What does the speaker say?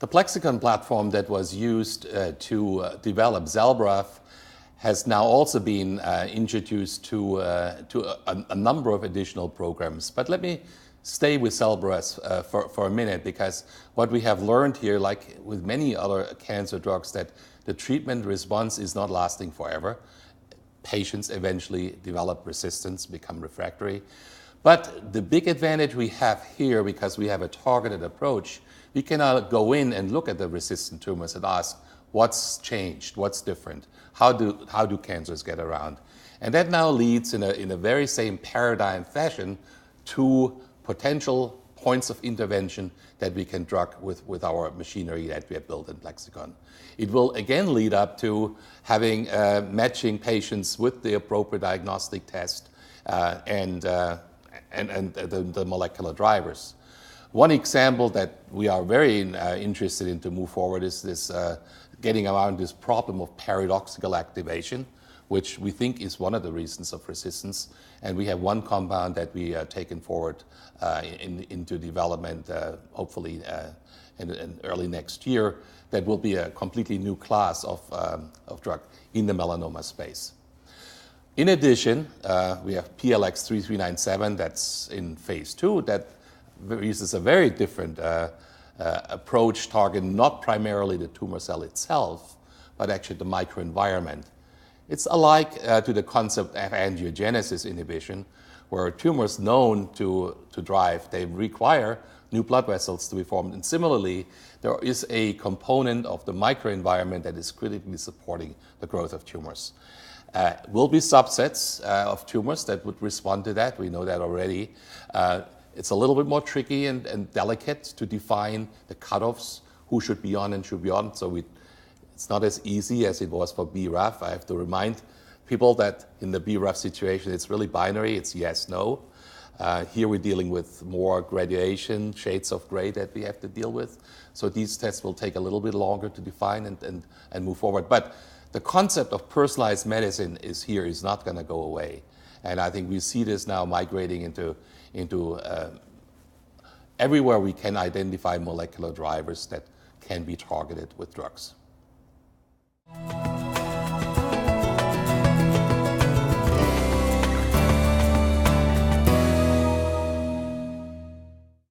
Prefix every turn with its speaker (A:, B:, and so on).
A: The Plexxikon platform that was used to develop Zelbraf has now also been introduced to a number of additional programs. But let me stay with Zelbraf for a minute, because what we have learned here, like with many other cancer drugs, that the treatment response is not lasting forever. Patients eventually develop resistance, become refractory. But the big advantage we have here, because we have a targeted approach, we can now go in and look at the resistant tumors and ask, what's changed, what's different, how do cancers get around? And that now leads in a very same paradigm fashion to potential points of intervention that we can drug with our machinery that we have built in Plexxikon. It will again lead up to having matching patients with the appropriate diagnostic test and the molecular drivers. One example that we are very interested in to move forward is this getting around this problem of paradoxical activation, which we think is one of the reasons of resistance. And we have one compound that we are taken forward into development, hopefully in early next year, that will be a completely new class of drug in the melanoma space. In addition, we have PLX3397 that's in phase 2 that uses a very different approach, targeting not primarily the tumor cell itself, but actually the microenvironment. It's alike to the concept of angiogenesis inhibition, where tumors known to drive, they require new blood vessels to be formed. And similarly, there is a component of the microenvironment that is critically supporting the growth of tumors. Will be subsets of tumors that would respond to that. We know that already. It's a little bit more tricky and delicate to define the cutoffs, who should be on and should be on. So it's not as easy as it was for BRAF. I have to remind people that in the BRAF situation, it's really binary. It's yes, no. Here we're dealing with more graduation, shades of gray that we have to deal with. So these tests will take a little bit longer to define and move forward. But the concept of personalized medicine is not going to go away. And I think we see this now migrating into everywhere we can identify molecular drivers that can be targeted with drugs.